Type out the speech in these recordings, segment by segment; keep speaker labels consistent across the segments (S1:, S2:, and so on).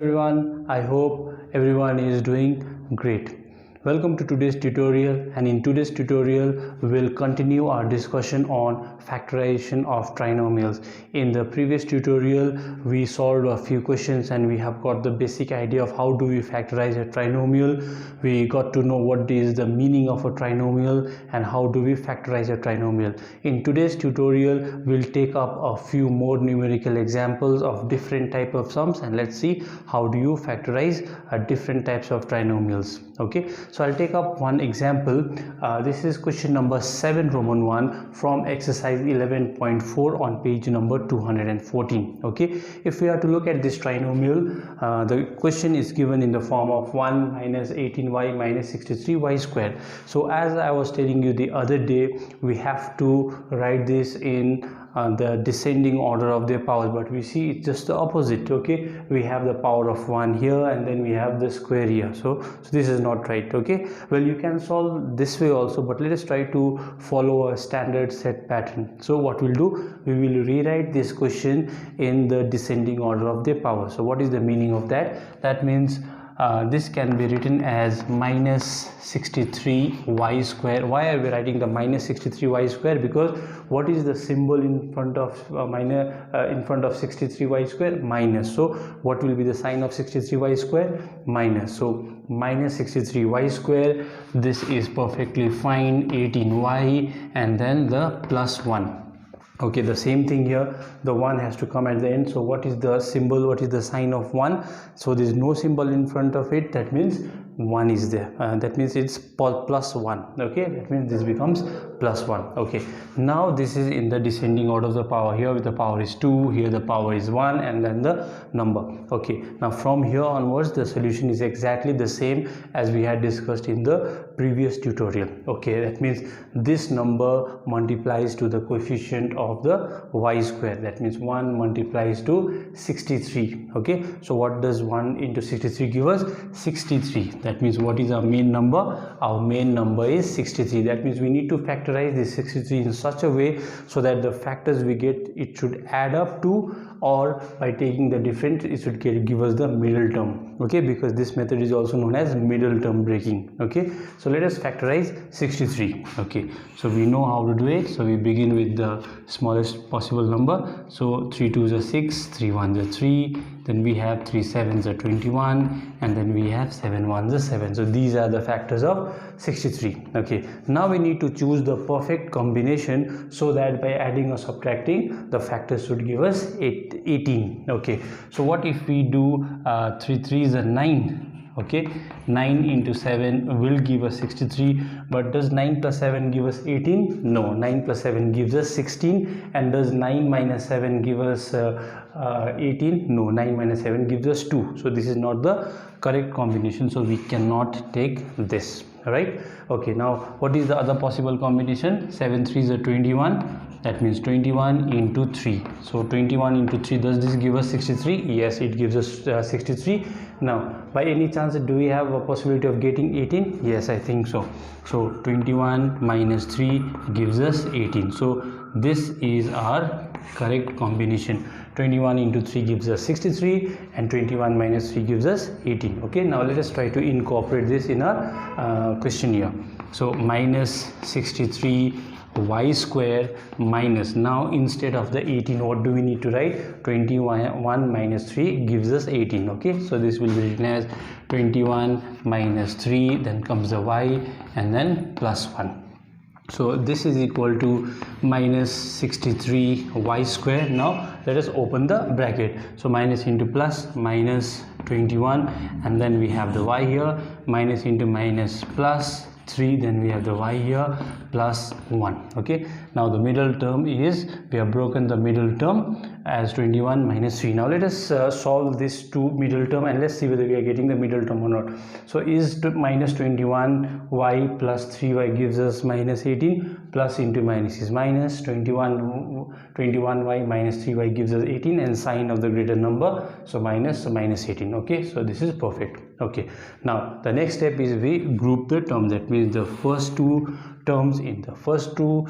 S1: Everyone, I hope everyone is doing great. Welcome to today's tutorial, and in today's tutorial we will continue our discussion on factorization of trinomials. In the previous tutorial we solved a few questions and we have got the basic idea of how do we factorize a trinomial. We got to know what is the meaning of a trinomial and how do we factorize a trinomial. In today's tutorial we'll take up a few more numerical examples of different type of sums, and let's see how do you factorize different types of trinomials. Okay, so I'll take up one example. This is question number 7 Roman 1 from exercise 11.4 on page number 214. Okay, if we are to look at this trinomial, the question is given in the form of 1 minus 18y minus 63y squared. So as I was telling you the other day, we have to write this in the descending order of their powers, but we see it's just the opposite. Okay, we have the power of 1 here and then we have the square here, so this is not right. Okay, well, you can solve this way also, but let us try to follow a standard set pattern. So what we'll do, we will rewrite this question in the descending order of their power. So what is the meaning of that? That means this can be written as minus 63y square. Why are we writing the minus 63y square? Because what is the symbol in front of in front of 63y square? Minus. So what will be the sign of 63y square? Minus. So minus 63y square, this is perfectly fine. 18y and then the plus 1. Okay, the same thing here, the 1 has to come at the end. So what is the symbol, what is the sign of 1? So there is no symbol in front of it, that means 1 is there. That means it's plus 1. Okay, that means this becomes plus 1. Okay, now this is in the descending order of the power. Here the power is 2, here the power is 1, and then the number. Okay, now from here onwards the solution is exactly the same as we had discussed in the previous tutorial. Okay, that means this number multiplies to the coefficient of the y square. That means 1 multiplies to 63. Okay, so what does 1 into 63 give us? 63. That means what is our main number? Our main number is 63. That means we need to factorize this 63 in such a way so that the factors we get, it should add up to, or by taking the difference, it should give us the middle term. Okay, because this method is also known as middle term breaking. Okay, so let us factorize 63. Okay, so we know how to do it. So we begin with the smallest possible number. So 3 2s are 6, 3 1s are 3, then we have 3 7s are 21, and then we have 7 1s are 7. So these are the factors of 63. Okay, now we need to choose the perfect combination so that by adding or subtracting, the factors should give us 18. Okay, so what if we do 3 3s are 9? Okay, 9 into 7 will give us 63, but does 9 plus 7 give us 18? No, 9 plus 7 gives us 16. And does 9 minus 7 give us 18? No, 9 minus 7 gives us 2. So this is not the correct combination, so we cannot take this. Right? Okay, now what is the other possible combination? 7 3s are 21. That means 21 into 3. So 21 into 3, does this give us 63? Yes, it gives us 63. Now, by any chance, do we have a possibility of getting 18? Yes, I think so. So 21 minus 3 gives us 18. So this is our correct combination. 21 into 3 gives us 63 and 21 minus 3 gives us 18. Okay, now let us try to incorporate this in our question here. So minus 63 y square minus, now instead of the 18, what do we need to write? 21 minus 3 gives us 18. Okay, so this will be written as 21 minus 3, then comes the y, and then plus 1. So this is equal to minus 63 y square. Now let us open the bracket. So minus into plus, minus 21, and then we have the y here, minus into minus plus 3, then we have the y here, plus 1. Okay, now the middle term is, we have broken the middle term as 21 minus 3. Now let us solve this to middle term and let's see whether we are getting the middle term or not. So is minus 21y plus 3y gives us minus 18, plus into minus is minus, 21y minus 3y gives us 18, and sign of the greater number, so minus 18. Okay, so this is perfect. Okay, now the next step is we group the term. That means the first two terms in the first two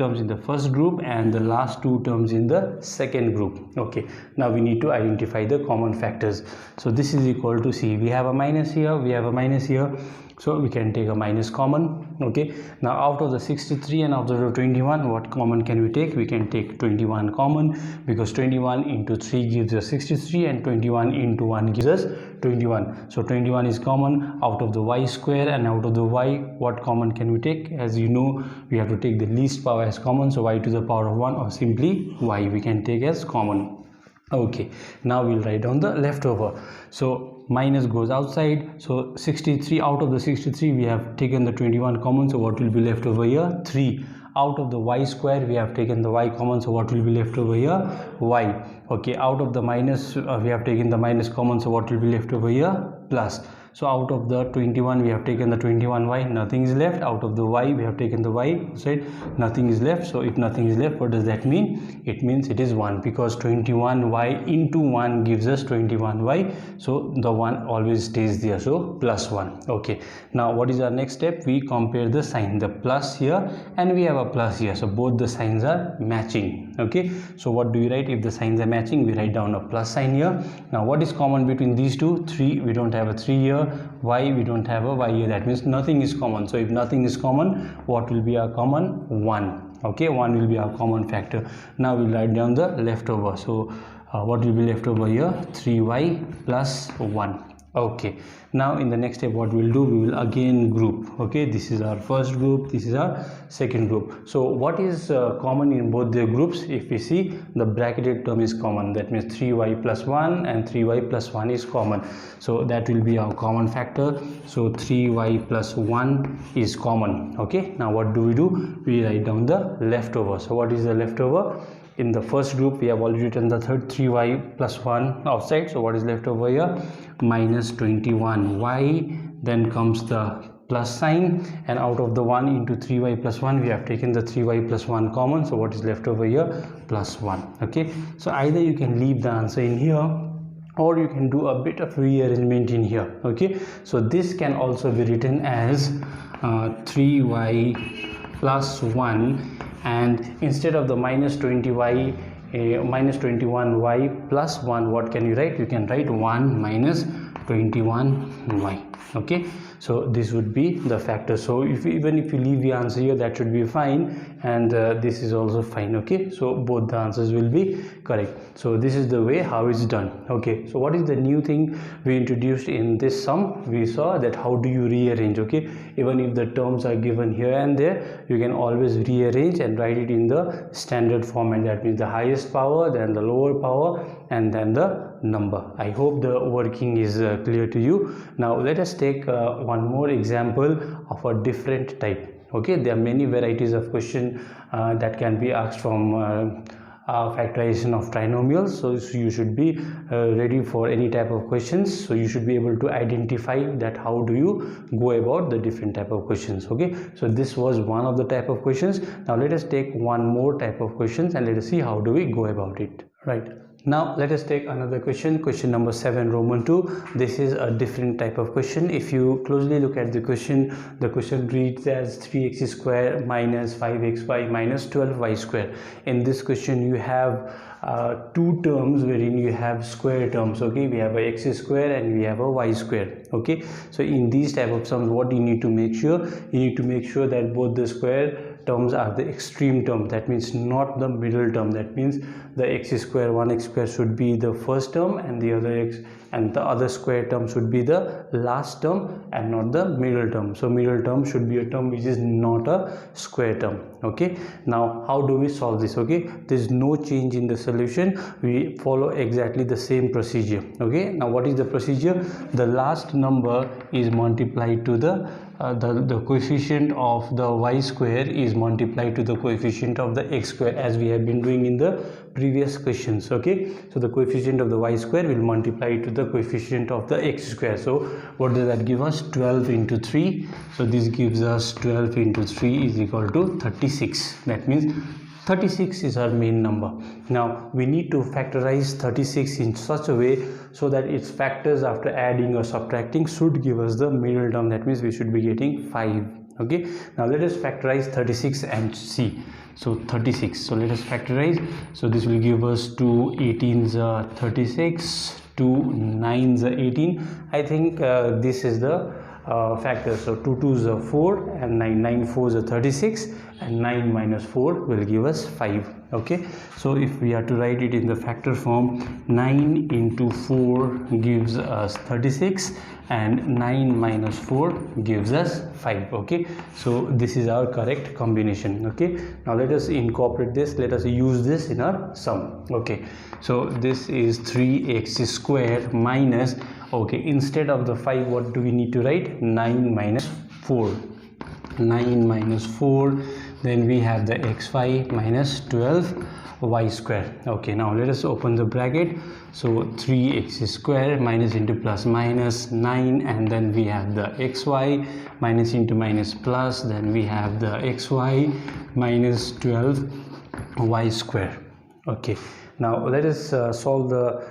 S1: terms in the first group and the last two terms in the second group. Okay, now we need to identify the common factors. So this is equal to, see, we have a minus here, we have a minus here, so we can take a minus common. Okay, now out of the 63 and out of the 21, what common can we take? We can take 21 common, because 21 into 3 gives us 63 and 21 into 1 gives us 21. So 21 is common. Out of the y square and out of the y, what common can we take? As you know, we have to take the least power as common, so y to the power of 1 or simply y we can take as common. Okay, now we'll write down the leftover. So minus goes outside, so 63, out of the 63 we have taken the 21 common, so what will be left over here? 3. Out of the y square we have taken the y common, so what will be left over here? Y. Okay, out of the minus we have taken the minus common, so what will be left over here? Plus. So out of the 21 we have taken the 21y, nothing is left. Out of the y we have taken the y outside, nothing is left. So if nothing is left, what does that mean? It means it is 1, because 21y into 1 gives us 21y, so the 1 always stays there, so plus 1. Okay, now what is our next step? We compare the sign, the plus here and we have a plus here, so both the signs are matching. Okay, so what do we write? If the signs are matching, we write down a plus sign here. Now what is common between these two? 3, we don't have a 3 here. Y, we don't have a y here, that means nothing is common. So if nothing is common, what will be our common? 1. Okay, 1 will be our common factor. Now we'll write down the leftover. So what will be left over here? 3y plus 1. Okay, now in the next step what we'll do, we will again group. Okay, this is our first group, this is our second group. So what is common in both the groups? If we see, the bracketed term is common, that means 3y plus 1 and 3y plus 1 is common, so that will be our common factor. So 3y plus 1 is common. Okay, now what do? We write down the leftover. So what is the leftover? In the first group we have already written the third 3y plus 1 outside, so what is left over here? Minus 21y, then comes the plus sign, and out of the 1 into 3y plus 1 we have taken the 3y plus 1 common, so what is left over here? Plus 1. Okay, so either you can leave the answer in here or you can do a bit of rearrangement in here. Okay, so this can also be written as 3y plus 1, and instead of the minus 20y minus 21y plus 1, what can you write? You can write 1 minus 21y. Okay, so this would be the factor. So even if you leave the answer here, that should be fine, and this is also fine. Okay, so both the answers will be correct. So this is the way how it's done. Okay, so what is the new thing we introduced in this sum? We saw that how do you rearrange. Okay, even if the terms are given here and there, you can always rearrange and write it in the standard format. That means the highest power, then the lower power, and then the number. I hope the working is clear to you. Now let us take one more example of a different type. Okay, there are many varieties of question that can be asked from factorization of trinomials, so you should be ready for any type of questions. So you should be able to identify that how do you go about the different type of questions. Okay, so this was one of the type of questions. Now let us take one more type of questions and let us see how do we go about it. Right, now let us take another question, question number 7, Roman 2. This is a different type of question. If you closely look at the question reads as 3x square minus 5xy minus 12y square. In this question you have two terms wherein you have square terms. Okay, we have a x square and we have a y square. Okay, so in these type of sums, what you need to make sure? You need to make sure that both the square terms are the extreme term, that means not the middle term. That means the x square, 1x square should be the first term, and the other square term should be the last term and not the middle term. So middle term should be a term which is not a square term. Okay, now how do we solve this? Okay, there is no change in the solution, we follow exactly the same procedure. Okay, now what is the procedure? The last number is multiplied to the coefficient of the y square is multiplied to the coefficient of the x square, as we have been doing in the previous questions. Okay, so the coefficient of the y square will multiply to the coefficient of the x square. So what does that give us? 12 into 3. So this gives us 12 into 3 is equal to 36. That means 36 is our main number. Now we need to factorize 36 in such a way so that its factors after adding or subtracting should give us the middle term. That means we should be getting 5. Okay, now let us factorize 36 and see. So 36, so let us factorize. So this will give us 2 18s 36, 2 9s 18. I think this is the factor. So 2 2s are 4 and 9 4s are 36, and 9 minus 4 will give us 5. Okay, so if we are to write it in the factor form, 9 into 4 gives us 36 and 9 minus 4 gives us 5. Okay, so this is our correct combination. Okay, now let us incorporate this, let us use this in our sum. Okay, so this is 3x square minus, okay, instead of the 5 what do we need to write? 9 minus 4. 9 minus 4, then we have the xy minus 12y square. Okay, now let us open the bracket. So 3x square minus into plus minus 9, and then we have the xy minus into minus plus, then we have the xy minus 12y square. Okay, now let us solve the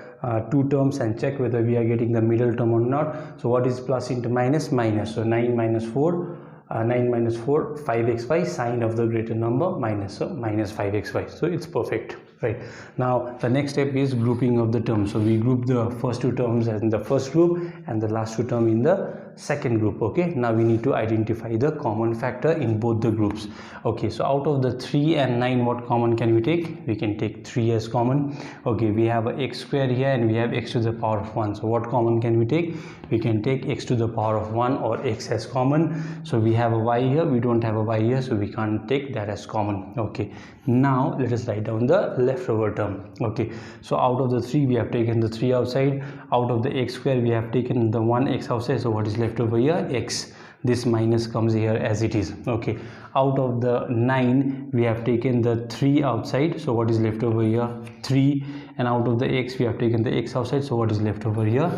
S1: two terms and check whether we are getting the middle term or not. So what is plus into minus? Minus. So 9 minus 4, 9 minus 4, 5xy, sign of the greater number minus, so minus 5xy. So it's perfect, right? Now the next step is grouping of the terms. So we group the first two terms in the first group and the last two terms in the second group. Okay, now we need to identify the common factor in both the groups. Okay, so out of the 3 and 9, what common can we take? We can take 3 as common. Okay, we have a x square here and we have x to the power of 1. So what common can we take? We can take x to the power of 1 or x as common. So we have a y here, we don't have a y here, so we can't take that as common. Okay, now let us write down the leftover term. Okay, so out of the 3 we have taken the 3 outside. Out of the x square we have taken the 1x outside. So what is left over here? X. This minus comes here as it is. Okay, out of the 9 we have taken the 3 outside. So what is left over here? 3. And out of the x we have taken the x outside. So what is left over here?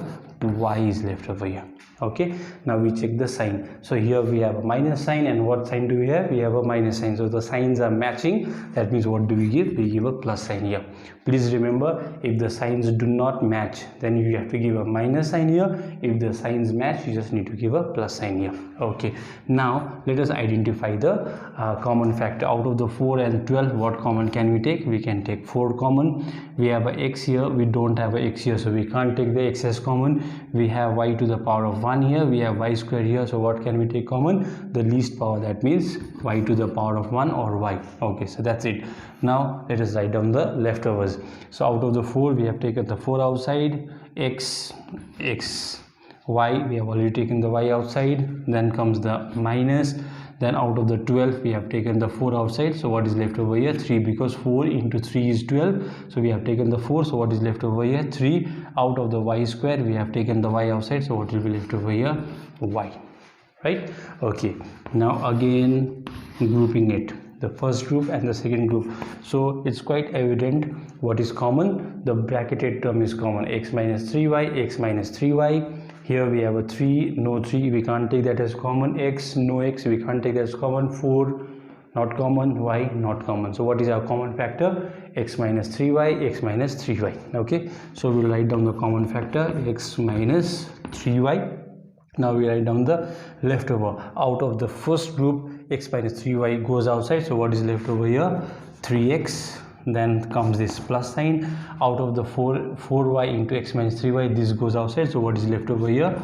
S1: Y is left over here. Okay, now we check the sign. So here we have a minus sign, and what sign do we have? We have a minus sign. So the signs are matching. That means what do we give? We give a plus sign here. Please remember, if the signs do not match, then you have to give a minus sign here. If the signs match, you just need to give a plus sign here. Okay, now let us identify the common factor. Out of the 4 and 12, what common can we take? We can take 4 common. We have a x here, we don't have a x here, so we can't take the x as common. We have y to the power of 1 here, we have y square here, so what can we take common? The least power, that means y to the power of 1 or y. Okay, so that's it. Now let us write down the leftovers. So out of the 4 we have taken the 4 outside, x, y, we have already taken the y outside, then comes the minus. Then out of the 12 we have taken the 4 outside. So what is left over here? 3, because 4 into 3 is 12. So we have taken the 4. So what is left over here? 3. Out of the y square we have taken the y outside. So what will be left over here? Y. Right? Okay. Now again grouping it. The first group and the second group. So it's quite evident what is common. The bracketed term is common. X minus 3y, x minus 3y. Here we have a 3, no 3, we can't take that as common. X, no x, we can't take that as common. 4, not common. Y, not common. So what is our common factor? X minus 3y, x minus 3y. Okay, so we'll write down the common factor, x minus 3y. Now we write down the leftover. Out of the first group, x minus 3y goes outside. So what is left over here? 3x. Then comes this plus sign. Out of the 4y into x minus 3y, this goes outside. So what is left over here?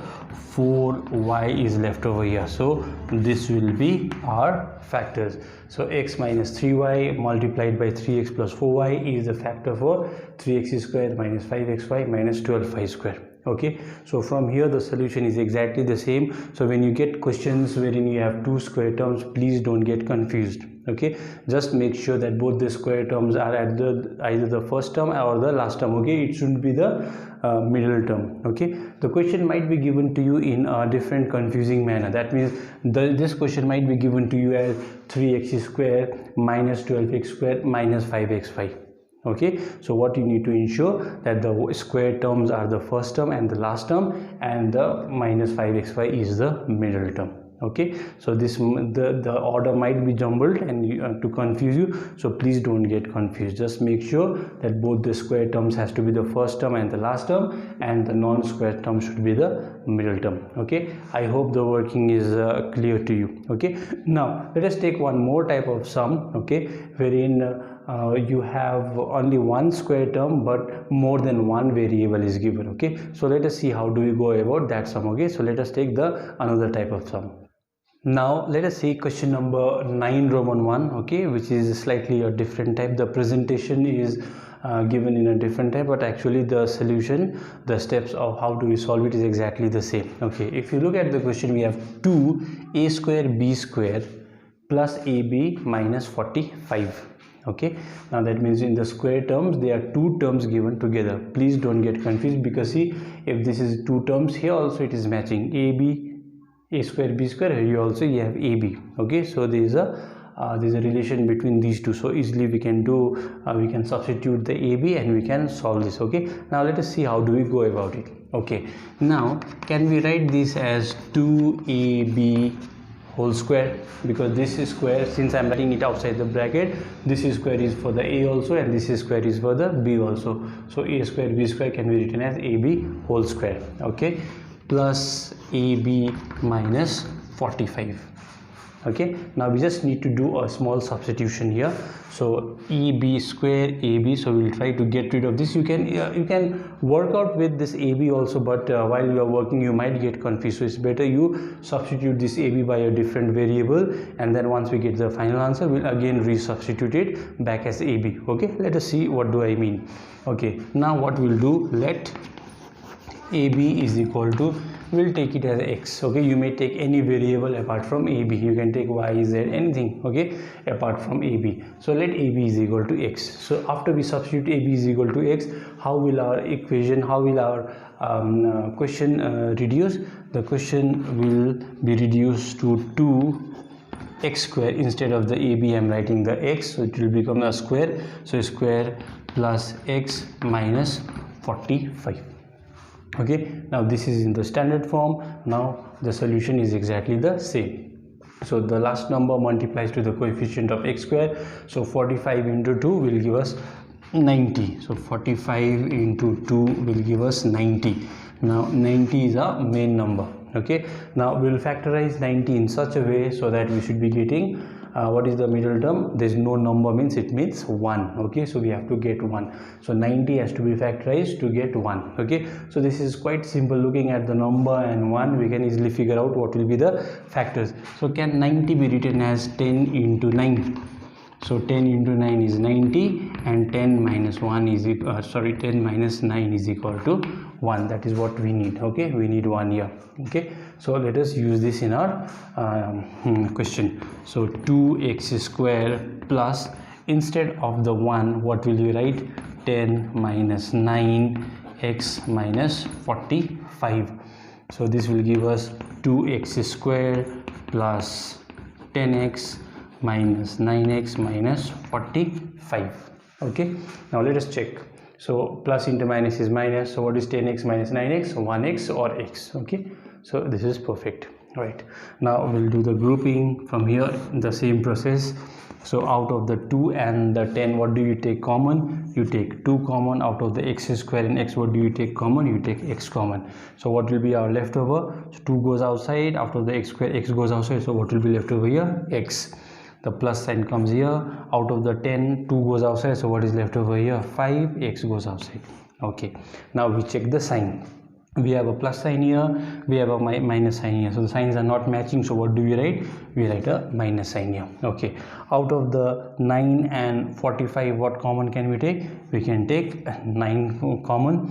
S1: 4y is left over here. So this will be our factors. So x minus 3y multiplied by 3x plus 4y is the factor for 3x squared minus 5xy minus 12y squared. Okay, so from here the solution is exactly the same. So when you get questions wherein you have two square terms, please don't get confused. Okay, just make sure that both the square terms are at either the first term or the last term. Okay, it shouldn't be the middle term. Okay, the question might be given to you in a different confusing manner. That means this question might be given to you as 3x square minus 12x square minus 5xy. Okay, so what you need to ensure that the square terms are the first term and the last term, and the minus 5xy is the middle term. Okay, so this the order might be jumbled and to confuse you, so please don't get confused. Just make sure that both the square terms has to be the first term and the last term, and the non-square term should be the middle term. Okay, I hope the working is clear to you. Okay, now let us take one more type of sum, okay, wherein you have only one square term but more than one variable is given. Okay, so let us see how do we go about that sum. Okay, so let us take the another type of sum. Now let us see question number 9 Roman 1, okay, which is slightly a different type. The presentation is given in a different type, but actually the solution, the steps of how do we solve it is exactly the same. Okay, if you look at the question, we have 2a square b square plus ab minus 45. Okay, now that means in the square terms there are two terms given together. Please don't get confused, because see, if this is two terms, here also it is matching a square b square, here you also you have ab. Okay, so there is a relation between these two, so easily we can do we can substitute the ab and we can solve this. Okay, now let us see how do we go about it. Okay, now can we write this as 2ab whole square, because this is square, since I'm writing it outside the bracket, this is square is for the a also and this is square is for the b also, so a square b square can be written as ab whole square. Okay, plus ab minus 45. Okay, now we just need to do a small substitution here. So eb square ab, so we'll try to get rid of this. You can work out with this ab also, but while you are working you might get confused, so it's better you substitute this ab by a different variable, and then once we get the final answer we'll again resubstitute it back as ab. Okay, let us see what do I mean. Okay, now what we'll do, let ab is equal to, we'll take it as x. Okay, you may take any variable apart from ab, you can take y, z, anything, okay, apart from ab. So let ab is equal to x. So after we substitute ab is equal to x, how will our equation, how will our question reduce? The question will be reduced to 2x square. Instead of the ab I'm writing the x, so it will become a square, so square plus x minus 45. Okay, now this is in the standard form. Now the solution is exactly the same. So the last number multiplies to the coefficient of x square, so 45 into 2 will give us 90. So 45 into 2 will give us 90. Now 90 is our main number. Okay, now we will factorize 90 in such a way so that we should be getting what is the middle term? There is no number, means it means 1. Okay, so we have to get 1, so 90 has to be factorized to get 1. Okay, so this is quite simple. Looking at the number and 1, we can easily figure out what will be the factors. So can 90 be written as 10 into 9? So 10 into 9 is 90, and 10 minus 1 is 10 minus 9 is equal to 1. That is what we need. Okay, we need 1 here. Okay, so let us use this in our question. So 2x square plus, instead of the 1, what will you write? 10 minus 9x minus 45. So this will give us 2x square plus 10x minus 9x minus 45. Okay, now let us check. So plus into minus is minus, so what is 10x minus 9x? 1x or x. Okay, so this is perfect. Right, now we'll do the grouping from here, the same process. So out of the 2 and the 10, what do you take common? You take 2 common. Out of the x square and x, what do you take common? You take x common. So what will be our leftover? So 2 goes outside. After the x square, x goes outside, so what will be left over here? X. The plus sign comes here. Out of the 10, 2 goes outside, so what is left over here? 5. X goes outside. Okay, now we check the sign. We have a plus sign here, we have a minus sign here, so the signs are not matching, so what do we write? We write a minus sign here. Okay, out of the 9 and 45, what common can we take? We can take 9 common.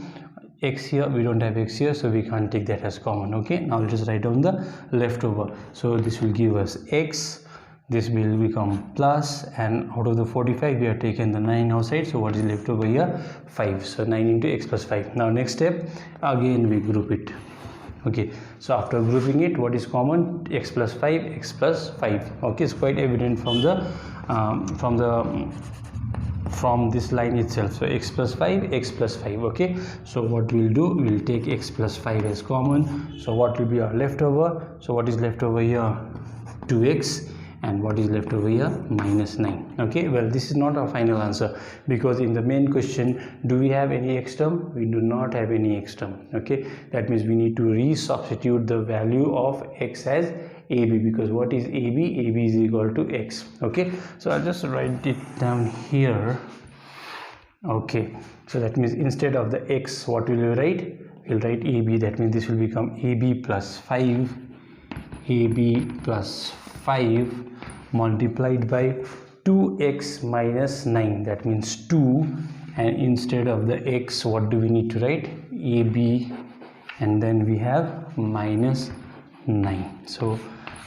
S1: X here, we don't have x here, so we can't take that as common. Okay, now let us write down the leftover. So this will give us x, this will become plus, and out of the 45 we have taken the 9 outside, so what is left over here? 5. So 9 into x plus 5. Now next step, again we group it. Okay, so after grouping it, what is common? X plus 5, x plus 5. Okay, it's quite evident from from this line itself. So x plus 5, x plus 5. Okay, so what we'll do, we'll take x plus 5 as common. So what will be our leftover? So what is left over here? 2x. And what is left over here? Minus 9. Okay, well, this is not our final answer, because in the main question, do we have any x term? We do not have any x term. Okay, that means we need to resubstitute the value of x as AB, because what is AB? AB is equal to x. Okay, so I'll just write it down here. Okay, so that means instead of the x, what will we write? We'll write AB. That means this will become AB plus 5, AB plus 5 multiplied by 2x minus 9. That means 2, and instead of the x, what do we need to write? AB, and then we have minus 9. So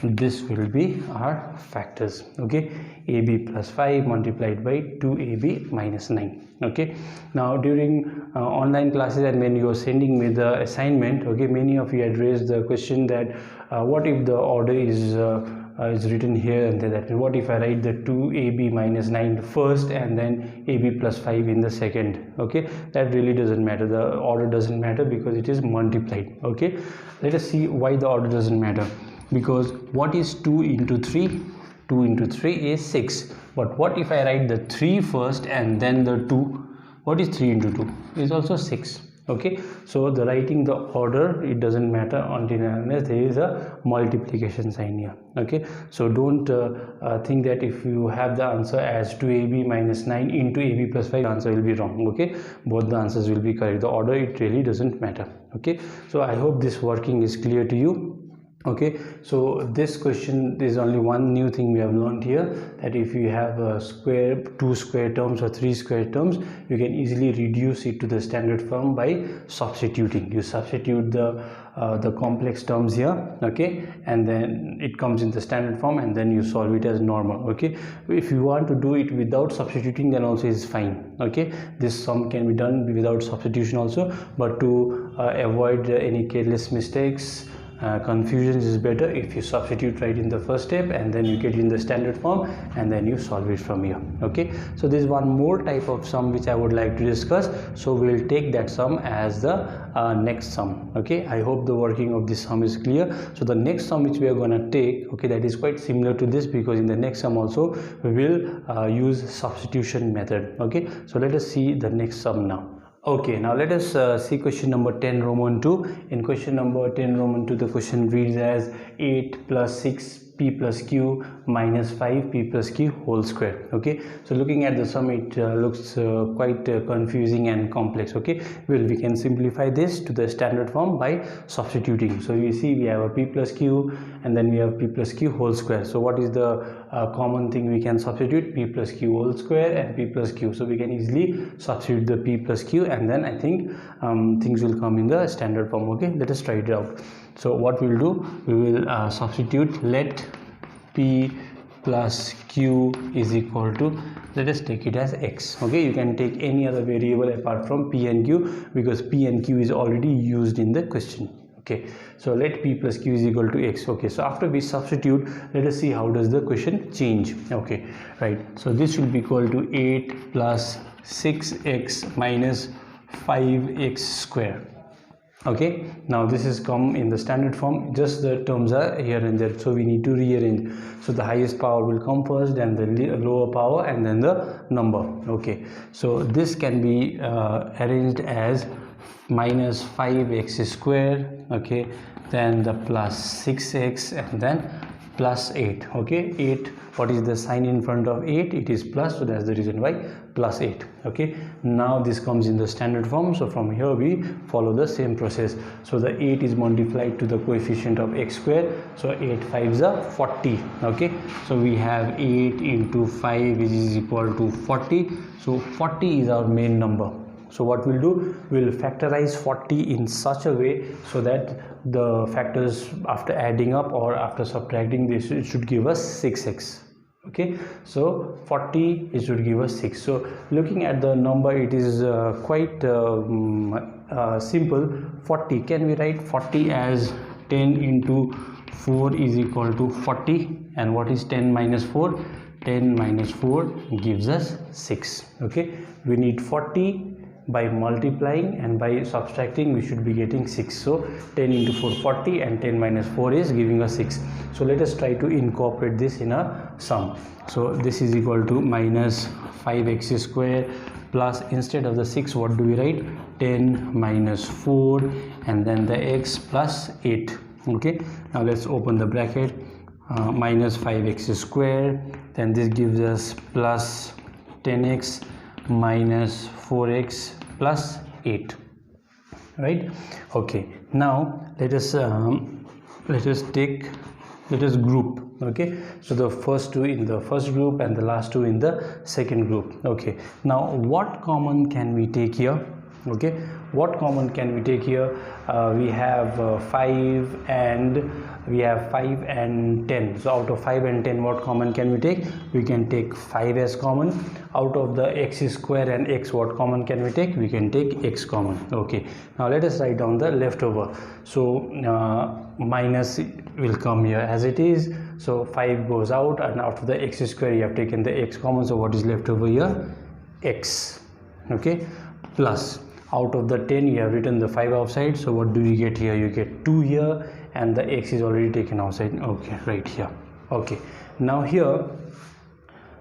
S1: this will be our factors. Okay, AB plus 5 multiplied by 2AB minus 9. Okay, now during online classes, and when you are sending me the assignment, okay, many of you had raised the question that what if the order is written here and there? That means what if I write the 2AB minus 9 first and then AB plus 5 in the second? Okay, that really doesn't matter. The order doesn't matter because it is multiplied. Okay, let us see why the order doesn't matter. Because what is 2 into 3? 2 into 3 is 6. But what if I write the 3 first and then the 2? What is 3 into 2? Is also 6. Okay, so the writing the order, it doesn't matter until and unless there is a multiplication sign here. Okay, so don't think that if you have the answer as 2AB minus 9 into AB plus 5, the answer will be wrong. Okay, both the answers will be correct. The order, it really doesn't matter. Okay, so I hope this working is clear to you. Okay, so this question, is only one new thing we have learned here, that if you have a square, 2 square terms or 3 square terms, you can easily reduce it to the standard form by substituting. You substitute the complex terms here, okay, and then it comes in the standard form, and then you solve it as normal. Okay, if you want to do it without substituting, then also is fine. Okay, this sum can be done without substitution also, but to avoid any careless mistakes, confusion is better if you substitute right in the first step, and then you get in the standard form, and then you solve it from here. Okay, so there is one more type of sum which I would like to discuss, so we will take that sum as the next sum. Okay, I hope the working of this sum is clear. So the next sum which we are going to take, okay, that is quite similar to this, because in the next sum also we will use substitution method. Okay, so let us see the next sum now. Okay, now let us see question number 10 Roman 2. In question number 10 Roman 2, the question reads as 8 plus 6 p plus q minus 5 p plus q whole square. Okay, so looking at the sum, it looks quite confusing and complex. Okay, well, we can simplify this to the standard form by substituting. So you see we have a p plus q, and then we have p plus q whole square. So what is the common thing we can substitute? P plus q whole square and p plus q. So we can easily substitute the p plus q, and then I think things will come in the standard form. Okay, let us try it out. So what we'll do, we will substitute. Let p plus q is equal to, let us take it as x. Okay, you can take any other variable apart from p and q, because p and q is already used in the question. Okay, so let p plus q is equal to x. Okay, so after we substitute, let us see how does the question change. Okay, right, so this will be equal to 8 plus 6x minus 5x square. Okay, now this is come in the standard form, just the terms are here and there, so we need to rearrange. So the highest power will come first, then the lower power, and then the number. Okay, so this can be arranged as minus 5x square, okay, then the plus 6x, and then plus 8. Okay, 8, what is the sign in front of 8? It is plus, so that's the reason why plus 8. Okay, now this comes in the standard form, so from here we follow the same process. So the 8 is multiplied to the coefficient of x square, so 8 5s are 40. Okay, so we have 8 into 5 which is equal to 40. So 40 is our main number. So what we'll do, we'll factorize 40 in such a way so that the factors after adding up or after subtracting this, it should give us 6x. Okay, so 40, it should give us 6. So looking at the number, it is quite simple. 40, can we write 40 as 10 into 4 is equal to 40? And what is 10 minus 4? 10 minus 4 gives us 6. Okay, we need 40. By multiplying and by subtracting we should be getting 6. So 10 into 4 40, and 10 minus 4 is giving us 6. So let us try to incorporate this in a sum. So this is equal to minus 5x square plus, instead of the 6 what do we write, 10 minus 4 and then the x plus 8. Okay, now let's open the bracket, minus 5x square, then this gives us plus 10x minus 4x plus 8, right? Okay, now let us group. Okay, so the first two in the first group and the last two in the second group. Okay, now what common can we take here? Okay, what common can we take here? We have 5 and 10. So out of 5 and 10 what common can we take? We can take 5 as common. Out of the x square and x, what common can we take? We can take x common. Okay, now let us write down the leftover. So minus will come here as it is, so 5 goes out, and out of the x square you have taken the x common, so what is left over here? X. Okay, plus out of the 10 you have written the 5 outside, so what do you get here? You get 2 here, and the x is already taken outside. Okay, right here. Okay, now here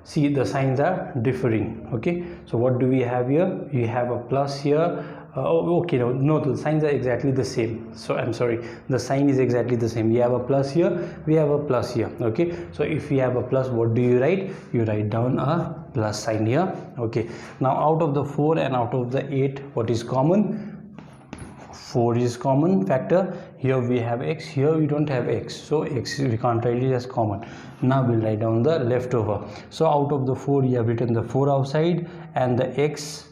S1: see the signs are differing. Okay, so what do we have here? We have a plus here. Okay, no, the signs are exactly the same. So I'm sorry, the sign is exactly the same. We have a plus here, we have a plus here. Okay, so if we have a plus, what do you write? You write down a plus sign here. Okay, now out of the 4 and out of the 8, what is common? 4 is common factor. Here we have x, here we don't have x, so x we can't write it as common. Now we'll write down the leftover. So out of the 4 you have written the 4 outside, and the x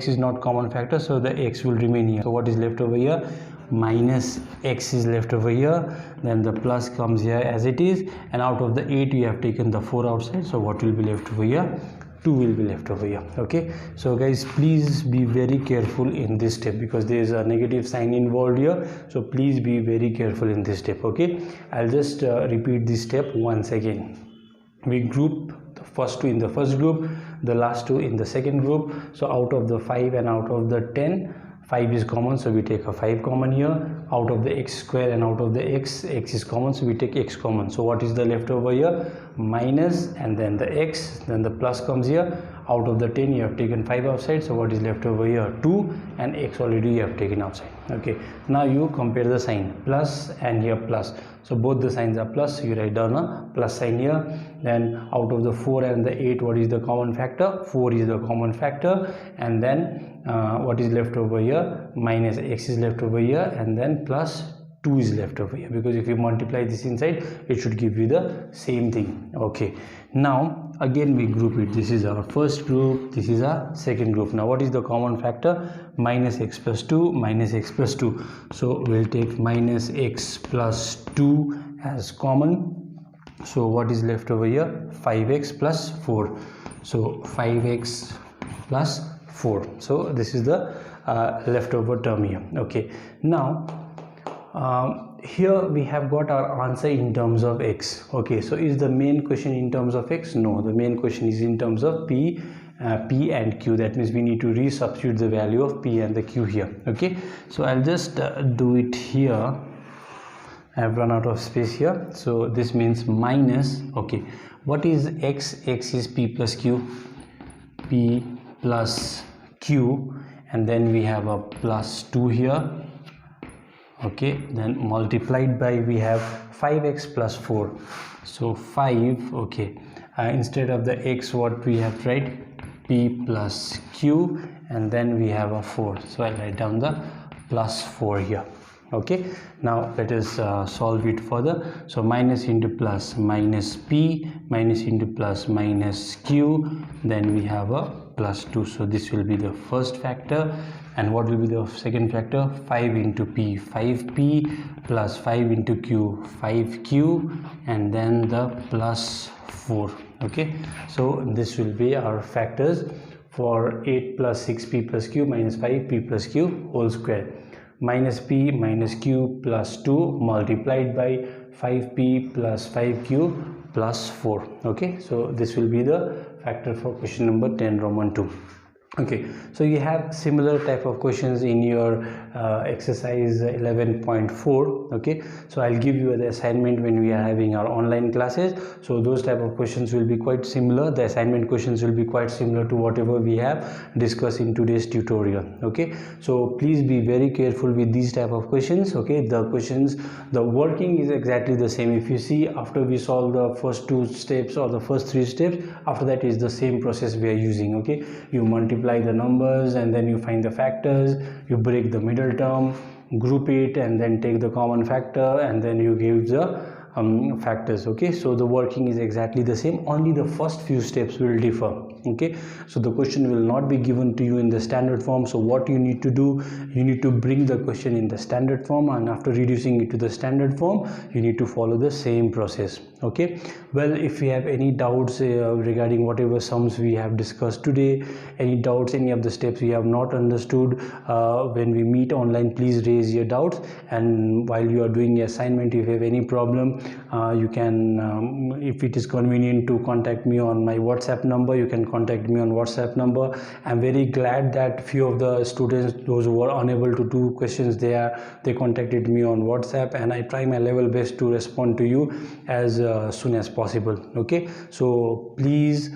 S1: is not common factor, so the x will remain here. So what is left over here? Minus x is left over here, then the plus comes here as it is, and out of the 8 we have taken the 4 outside, so what will be left over here? 2 will be left over here. Okay, so guys, please be very careful in this step because there is a negative sign involved here, so please be very careful in this step. Okay, I'll just repeat this step once again. We group the first two in the first group, the last two in the second group. So out of the 5 and out of the 10, 5 is common, so we take a 5 common here. Out of the x square and out of the x is common, so we take x common. So what is the left over here? Minus and then the x, then the plus comes here. Out of the 10 you have taken 5 outside, so what is left over here? 2, and x already you have taken outside. Okay, now you compare the sign, plus and here plus, so both the signs are plus, so you write down a plus sign here. Then out of the 4 and the 8, what is the common factor? 4 is the common factor, and then what is left over here? Minus x is left over here, and then plus 2 is left over here, because if you multiply this inside it should give you the same thing. Okay, now again we group it. This is our first group, this is our second group. Now what is the common factor? Minus x plus 2, minus x plus 2, so we'll take minus x plus 2 as common. So what is left over here? 5x plus 4, so 5x plus 4, so this is the leftover term here. Okay, now here we have got our answer in terms of x. Okay, so is the main question in terms of x? No, the main question is in terms of p and q. That means we need to resubstitute the value of p and the q here. Okay, so I'll just do it here. I have run out of space here, so this means minus. Okay, what is x? X is p plus q, p plus q, and then we have a plus 2 here. Okay, then multiplied by, we have 5x plus 4, so 5. Okay, instead of the x, what we have to write? P plus q, and then we have a 4, so I'll write down the plus 4 here. Okay, now let us solve it further. So minus into plus, minus p, minus into plus, minus q, then we have a plus 2, so this will be the first factor. And what will be the second factor? 5 into p, 5p, plus 5 into q, 5q, and then the plus 4. Okay, so this will be our factors for 8 plus 6p plus q minus 5p plus q whole square. Minus p minus q plus 2 multiplied by 5p plus 5q plus 4. Okay, so this will be the factor for question number 10 Roman 2. Okay, so you have similar type of questions in your exercise 11.4. okay, so I'll give you the assignment when we are having our online classes. So those type of questions will be quite similar. The assignment questions will be quite similar to whatever we have discussed in today's tutorial. Okay, so please be very careful with these type of questions. Okay, the questions, the working is exactly the same. If you see, after we solve the first 2 steps or the first 3 steps, after that is the same process we are using. Okay, you multiply the numbers and then you find the factors, you break the middle term, group it, and then take the common factor, and then you give the factors. Okay, so the working is exactly the same, only the first few steps will differ. Okay, so the question will not be given to you in the standard form. So what you need to do, you need to bring the question in the standard form, and after reducing it to the standard form, you need to follow the same process. Okay, well, if you have any doubts regarding whatever sums we have discussed today, any doubts, any of the steps we have not understood, when we meet online, please raise your doubts. And while you are doing your assignment, if you have any problem, you can, if it is convenient to contact me on my WhatsApp number, you can contact me on WhatsApp number. I'm very glad that few of the students, those who were unable to do questions there, they contacted me on WhatsApp, and I try my level best to respond to you as soon as possible. Okay, so please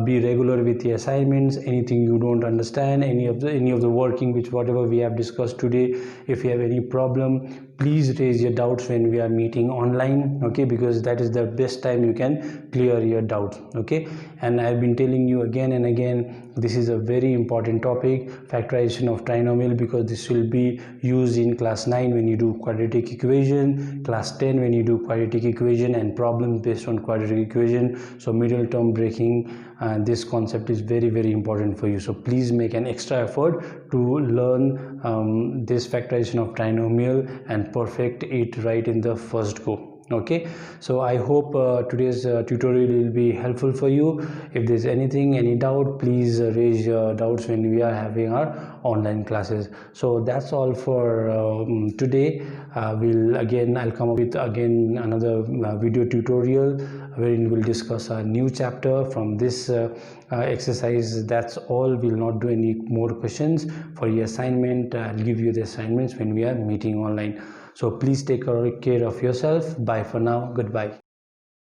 S1: be regular with your assignments. Anything you don't understand, any of the working which whatever we have discussed today, if you have any problem, please raise your doubts when we are meeting online. Okay, because that is the best time you can clear your doubts. Okay, and I've been telling you again and again, this is a very important topic, factorization of trinomial, because this will be used in class 9 when you do quadratic equation, class 10 when you do quadratic equation and problems based on quadratic equation. So middle term breaking, this concept is very, very important for you. So please make an extra effort to learn this factorization of trinomial and perfect it right in the first go. Okay, so I hope today's tutorial will be helpful for you. If there's any doubt, please raise your doubts when we are having our online classes. So that's all for today. I'll come up with again another video tutorial wherein we'll discuss a new chapter from this exercise. That's all. We'll not do any more questions for your assignment. I'll give you the assignments when we are meeting online. So please take care of yourself. Bye for now. Goodbye.